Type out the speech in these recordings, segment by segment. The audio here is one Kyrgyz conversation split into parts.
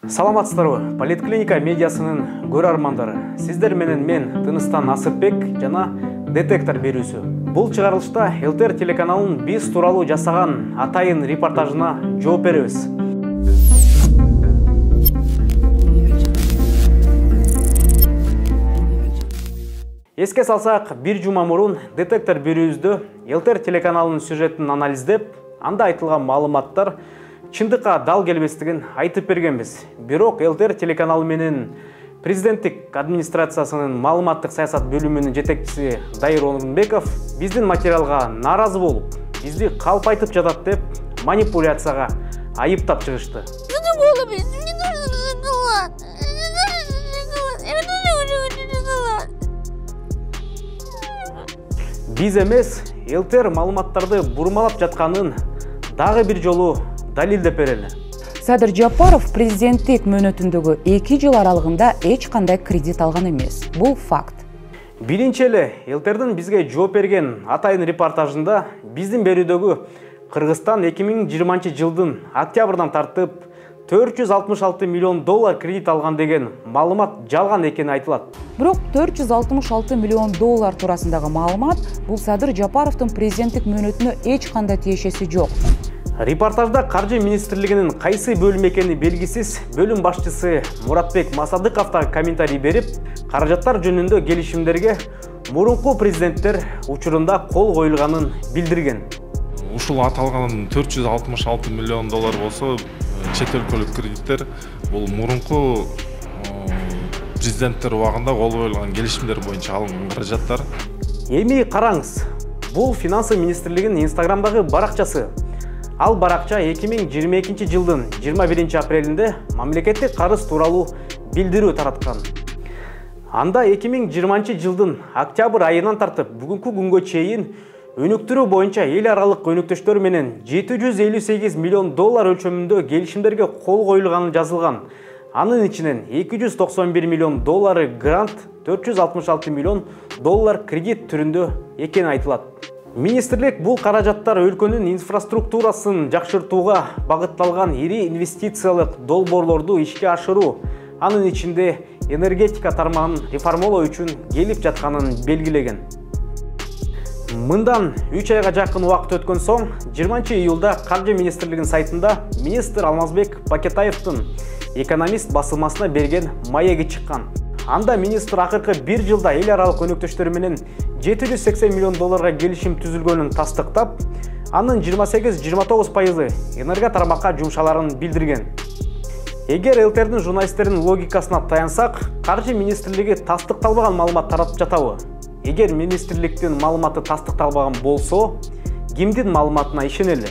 Саламатсыздарбы, Политклиника медиасынын көрөрмандары. Сиздер менен мен Тыныстан Асырбек жана Детектор берүүсү. Бул чыгарылышта ЛТР телеканалынын биз тууралуу жасаган атайын репортажына жооп беребиз. Эске салсак, бир жума мурун Детектор берүүбүздө ЛТР телеканалынын сюжетин анализдеп, анда айтылган маалыматтар чындыкка дал келбестигин айтып бергенбиз. Бирок ЛТР телеканалы менен президенттик администрациясынын маалыматтык саясат бөлүмүнүн жетекчиси Дайыр Орунбеков биздин материалга нааразы болуп, бизди калп айтып жатат деп манипуляцияга айыптап чыгышты. Биз эмес, ЛТР маалыматтарды бурмалап жатканын дагы бир жолу далилдеп берели. Садыр Жапаров президенттик мөөнөтүндөгү 2 жыл аралыгында эч кандай кредит алган эмес. Бул факт. Биринчи эле ЛТРдин бизге жооп берген атайын репортажында биздин берүүдөгү Кыргызстан 2020 жылдын октябрдан тартып $466 миллион кредит алган деген маалымат жалган экени айтылат. Бирок $466 миллион туурасындагы маалымат бул Садыр Жапаровдун президенттик мөөнөтүнө эч кандай тиешеси жок. Репортажда Каржы министрлигинин кайсы бөлүм экени белгисиз бөлүм башчысы Муратбек Масадыков да комментарий берип, каражаттар жөнүндө келишимдерге мурунку президенттер учурунда кол коюлганын билдирген. Ушул аталган $466 миллион болсо, чет өлкөлүк кредиттер бул мурунку президенттер убагында кол коюлган келишимдер боюнча алынган каражаттар. Эми караңыз, бул финансы министрлигинин Инстаграмдагы баракчасы. Ал баракча 2022 жылдын 21 апрелинде мамлекеттик карыз тууралуу билдирүү тараткан. Анда 2020 жылдын октябрь айынан тартып бүгүнкү күнгө чейин өнүктүрүү боюнча эл аралык өнүктөштөр менен $758 миллион өлчөмүндө келишимдерге кол коюлганы жазылган. Анын ичинен $291 миллион грант, $466 миллион кредит түрүндө экени айтылат. Министрлик бул каражаттар өлкөнүн инфраструктурасын жакшыртууга багытталган ири инвестициялык долбоорлорду ишке ашыруу, анын ичинде энергетика тармагын реформалоо үчүн келип жатканын белгилеген. Мындан 3 айга жакын убакыт өткөн соң, 20 июлда Каржы министрлигинин сайтында министр Алмазбек Пакетаевдин экономист басылмасына берген маеги чыккан. Анда министр акыркы бир жылда эл аралык өнүктөштөр менен $780 миллион келишим түзүлгөнүн тастыктап, анын 28-29% энерго тармакка жумшаларын билдирген. Эгер ЛТРдин журналисттеринин логикасына таянсак, Каржы министрлиги тастыкталбаган маалымат таратып жатабы? Эгер министрликтин маалыматы тастыкталбаган болсо, кимдин маалыматына ишенели?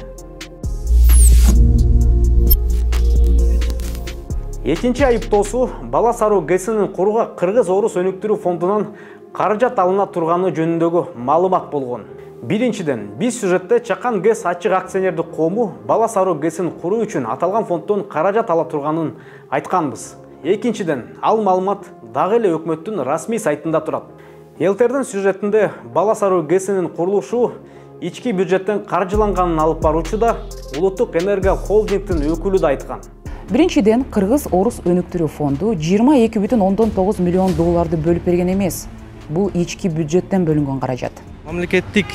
Экинчи айыптоосу Бала Саруу ГЭСинин курууга Кыргыз-Орус өнүктүрүү фондунан каражат алына турганы жөнүндөгү маалымат болгон. Биринчиден, биз сюжетте Чакан ГЭС ачык акционердик коому Бала Саруу ГЭСин куруу үчүн аталган фонддон каражат ала турганын айтканбыз. Экинчиден, ал маалымат дагы эле өкмөттүн расмий сайтында турат. ЛТРдин сюжетинде Бала Саруу ГЭСинин курулушу ички бюджеттен каржыланганын алып баруучу да Улуттук энерго холдингдин өкүлү да айткан. Биринчиден, Кыргыз-Орус өнүктүрүү фонду $22,9 миллион бөлүп берген эмес. Бул ички бюджеттен бөлүнгөн каражат. Мамлекеттик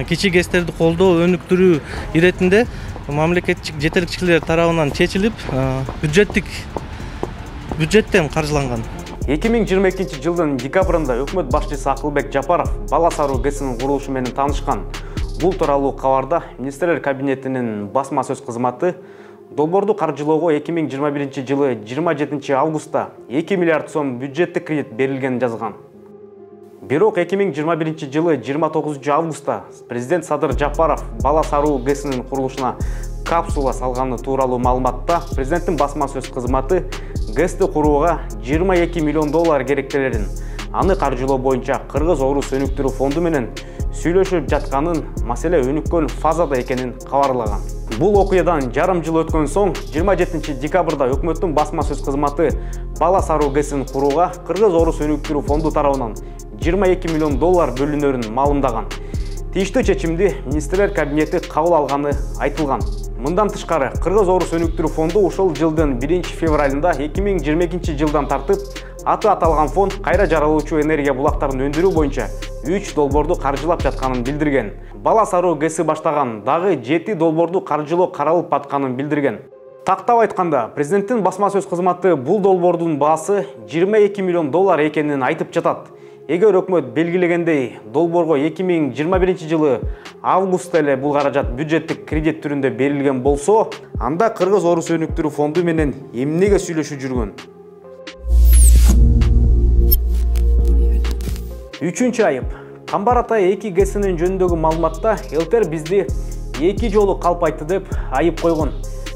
кичи ГЭСтерди колдоо өнүктүрүү иретинде мамлекеттик жетекчилер тарабынан чечилип, бюджеттен каржыланган. 2022 жылдын декабрында өкмөт башчысы Акылбек Жапаров Бала Саруу ГЭСинин курулушу менен таанышкан. Бул тууралуу кабарда Министрлер кабинетинин басма сөз кызматы долбоорду каржылоого 2021 жылы 27 августта 2 миллиард сом бюджеттик кредит берилгенин жазган. Бирок 2021 жылы 29 августта президент Садыр Жапаров Бала Саруу ГЭСинин курулушуна капсула салганы тууралуу маалыматта президенттин басма сөз кызматы ГЭСти курууга $22 миллион керектелерин, аны каржылоо боюнча Кыргыз-Орус өнүктүрүү фонду менен сүйлөшүп жатканын, маселе өнүккөн фазада экенин кабарлаган. Бул окуядан жарым жыл өткөн соң 27 декабрда өкмөттүн басма сөз кызматы Бала Саруу ГЭСин курууга Кыргыз-Орус өнүктүрүү фонду тарабынан $22 миллион бөлүнөрүн маалымдаган. Тийиштүү чечимди министрлер кабинети кабыл алганы айтылган. Мындан тышкары Кыргыз Орус өнүктүрүү фонду ушул жылдын 1 февралында 2022 жылдан тартып аты аталган фонд кайра жаралуучу энергия булактарын өндүрүү боюнча 3 долбоорду каржылап жатканын билдирген. Бала саруу ГЭСи баштаган дагы 7 долбоорду каржылоо каралып атканын билдирген. Тактап айтканда, президенттин басма сөз кызматы бул долбоордун баасы $22 миллион экенин айтып жатат. Эгер өкмөт белгилегендей, долбоорго 2021 жылы августта эле бул каражат бюджеттик кредит түрүндө берилген болсо, анда Кыргыз Орус өнүктүрүү фонду менен эмнеге сүйлөшүп жүргөн? 3-чү айып. Камбар Атай 2 ГЭСинин жөнүндөгү маалыматта Элтер бизди 2 жолу калпайтты деп айып койгон.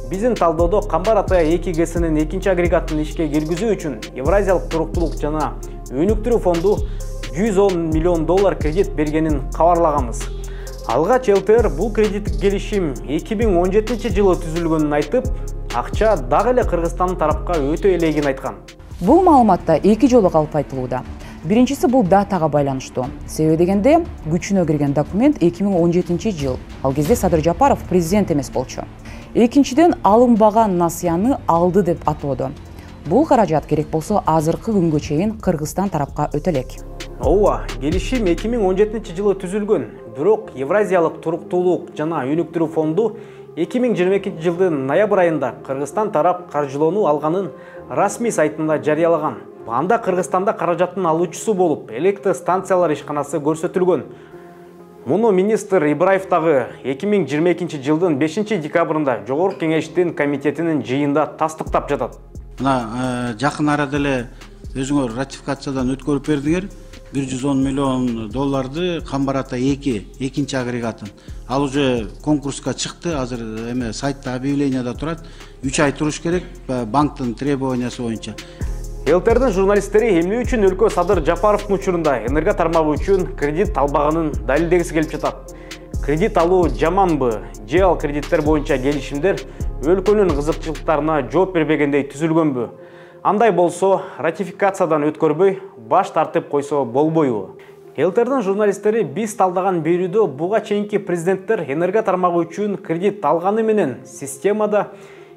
Биздин талдоодо Камбар Атай 2 ГЭСинин 2-чи агрегатын ишке киргизүү үчүн Евразиялык туруктуулук жана өнүктүрүү фонду $110 миллион кредит бергенин кабарлаганбыз. Алгач Элтер бул кредиттик келишим 2017 жылы түзүлгөнүн айтып, акча дагы эле Кыргызстандын тарапка өтө элегин айткан. Бул маалыматта 2 жолу калп айтылууда. Биринчиси бул датага байланыштуу. Себеби дегенде күчүнө кирген документ 2017 жыл. Ал кезде Садыр Жапаров президент эмес болчу. Экинчиден алынбаган насыяны алды деп атоодо. Бул каражат керек болсо азыркы күнгө чейин Кыргызстан тарапка өтө элек. Ооба, келишим 2017 жылы түзүлгөн. Бирок Евразиялык туруктуулук жана өнүктүрүү фонду 2022 жылдын ноябрь айында Кыргызстан тарап каржылоону алганын расмий сайтында жарыялаган. Анда Кыргызстанда каражаттын алуучусу болуп, электр станциялар ишканасы көрсөтүлгөн. Муну министр Ибраев дагы 2022 жылдын 5 декабрында Жогорку Кеңештин комитетинин жыйында тастыктап жатат. Мына жакын арада эле өзүңөр ратификациядан өткөрүп бердиңер. $110 миллион Камбар Атай 2-чи агрегатын. Ал уже конкурска чыкты, азыр эме сайтта объявленияда турат. 3 ай туруш керек банктын требованиясы боюнча. Элтердин журналисттери эмне үчүн өлкө Садыр Жапаровдун учурунда энергия тармагы үчүн кредит албаганын далилдегиси келип жатат. Кредит алуу жаманбы, же ал кредиттер боюнча келишимдер өлкөнүн кызыкчылыктарына жооп бербегендей түзүлгөнбү? Андай болсо, ратификациядан өткөрбөй, баш тартып койсо болбойбу? Элтердин журналисттери биз талдаган берүүдө буга чейинки президенттер энергия тармагы үчүн кредит алганы менен системада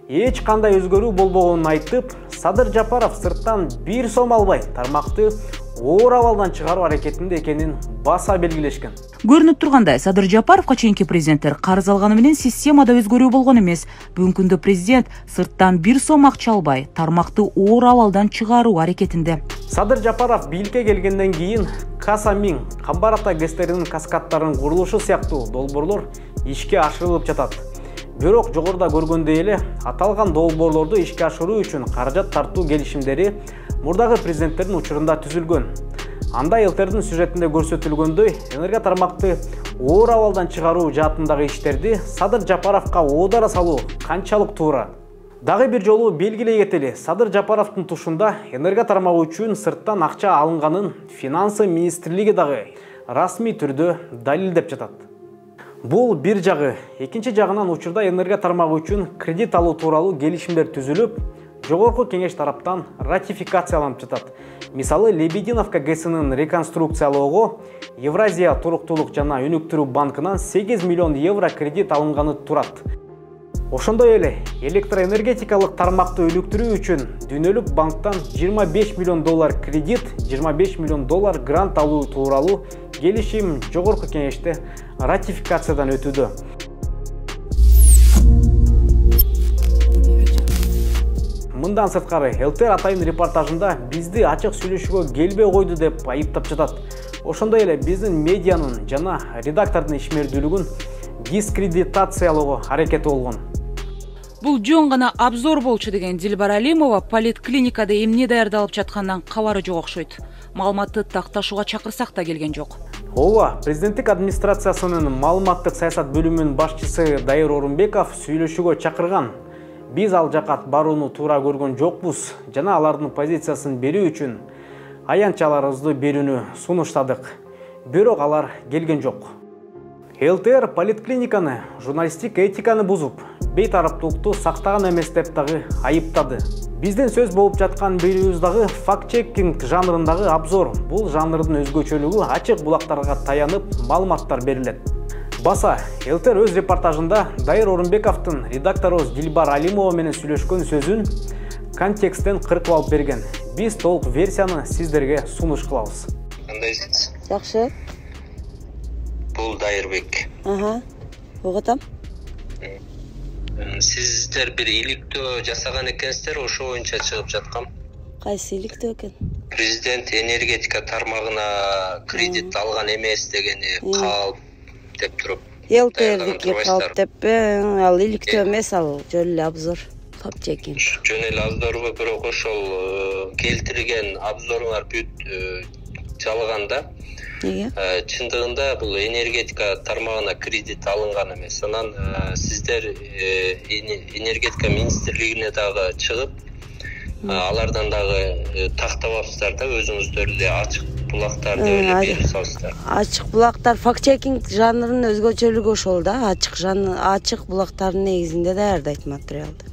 эч кандай өзгөрүү болбогонун айтып, Садыр Жапаров сырттан 1 сом албай тармакты оор абалдан чыгаруу аракетинде экенин баса белгилешкен. Көрүнүп тургандай, Садыр Жапаровго чейинки президенттер карыз алганы менен системада өзгөрүү болгон эмес. Бүгүнкү күндө президент сырттан 1 сом акча албай тармакты оор абалдан чыгаруу аракетинде. Садыр Жапаров бийликке келгенден кийин Каса-Миң, Камбар Атай ГЭСтеринин каскадтарынын курулушу сыяктуу долбоорлор ишке ашырылып жатат. Бирок жогоруда көргөндөй эле аталган долбоорлорду ишке ашыруу үчүн каражат тартуу келишимдери мурдагы президенттердин учурунда түзүлгөн. Анда Элтердин сюжетинде көрсөтүлгөндөй, энергия тармакты оор абалдан чыгаруу жаатындагы иштерди Садыр Жапаровго оодара салуу канчалык туура? Дагы бир жолу белгилей кетели, Садыр Жапаровдун тушунда энергия тармагы үчүн сырттан акча алынганын Финансы министрлиги дагы расмий түрдө далилдеп жатат. Бул бир жагы, экинчи жагынан учурда энергия тармагы үчүн кредит алуу тууралуу келишимдер түзүлүп, Жогорку Кеңеш тараптан ратификацияланып жатат. Мисалы, Лебединовка ГЭСинин реконструкциялоого Евразия туруктуулук жана өнүктүрүү банкынан 8 миллион евро кредит алынганы турат. Ошондой эле электроэнергетикалык тармакты өнүктүрүү үчүн дүйнөлүк банктан $25 миллион кредит, $25 миллион грант алуу тууралуу келишим Жогорку Кеңеште ратификациядан өтүүдө. Мындан сырткары, Элтер Атайдын репортажында бизди ачык сүйлөшүүгө келбей койду деп айыптап жатат. Ошондой эле биздин медианын жана редактордун ишмердүүлүгүн дискредитациялоого аракети болгон. Бул жөн гана обзор болчу деген Дилбар Алимова поликлиникада эмне даярдалып жаткандан кабары жок окшойт. Маалыматты такташууга чакырсак да келген жок. Ооба, президенттик администрациясынын маалыматтык саясат бөлүмүнүн башчысы Дайыр Орунбеков сүйлөшүүгө чакырган. Биз ал жакка барууну туура көргөн жокпуз жана алардын позициясын берүү үчүн аянтчаларыбызды берүүнү сунуштадык. Бирок алар келген жок. Элтер поликлиниканы журналистик этиканы бузуп, бейтараптуулукту сактаган эмес деп дагы айыптады. Биздин сөз болуп жаткан берүүбүз дагы факт-чекинг жанрындагы обзор. Бул жанрдын өзгөчөлүгү ачык булактарга таянып маалыматтар берилет. Баса, ЛТР өз репортажында Дайыр Орынбековтың редакторыбыз Дилбар Алимова менен сүйлөшкөн сөзүн контексттен кыркып алып берген. Биз толук версияны сиздерге сунуш кылабыз. Кандайсыз? Жакшы. Бул Дайырбек. Угутам. Сиздер бир иликтөө жасаган экенсиздер, ошо боюнча чыгып жаткам. Кайсы иликтөө экен? Президент энергетика тармагына кредит алган эмес дегени калп деп туруп. ЛТРдики калп деп, ал иликтөө эмес, ал жөн эле обзор. Факт-чекинг. Жөн эле обзорго, бирок ошол келтирген обзоруңар бүт жалганда. Неге? Чындыгында бул энергетика тармагына кредит алынган эмес. Анан сиздер энергетика министрлигине дагы чыгып, алардан дагы тактабапсыздар да, өзүңүздөр эле ачык булактарды эле берип салсыздар. Ачык булактар факт-чекинг жанрынын өзгөчөлүгү ошол да, ачык булактардын негизинде даярдайт материалды.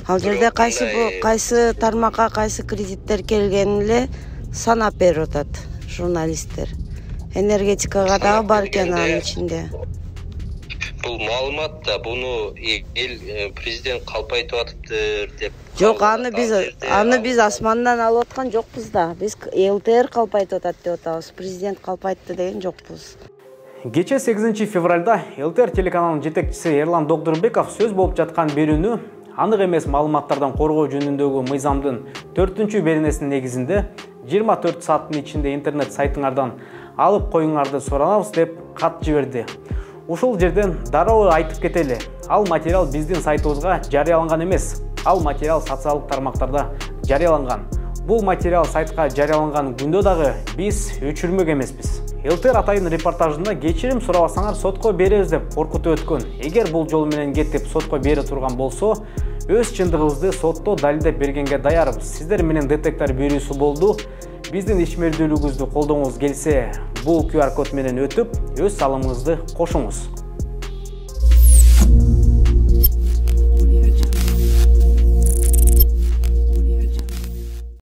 Ал жерде кайсы тармакка кайсы кредиттер келгенин эле санап берип атат журналисттер. Энергетикага дагы бар экен анын ичинде. Бул маалымат да буну эл президент калп айтып атыптыр деп. Жок, аны биз асмандан алып аткан жокпуз да. Биз ЛТР калп айтып атат деп атабыз. Президент калп айтты деген жокпуз. Кече 8 февралда ЛТР телеканалынын жетекчиси Эрлан Докдурбеков сөз болуп жаткан берүүнү анык эмес маалыматтардан коргоо жөнүндөгү мыйзамдын 4-чү беренесинин негизинде 24 сааттын ичинде интернет сайтыңардан алып коюңарды суранабыз деп кат жиберди. Ушул жерден дароо айтып кетели. Ал материал биздин сайтыбызга жарыяланган эмес. Ал материал социалдык тармактарда жарыяланган. Бул материал сайтка жарыяланган күндө дагы биз өчүрмөк эмеспиз. ЛТР атайын репортажында кечирим сурабасаңар сотко беребиз деп коркутуп өткөн. Эгер бул жол менен кеттип сотко бере турган болсо, өз чындыгыбызды сотто далилдеп бергенге даярбыз. Сиздер менен детектор берүүсү болду. Биздин ишмердүүлүгүбүздү колдоңуз келсе, бул QR код менен өтүп, өз салымыңызды кошуңуз.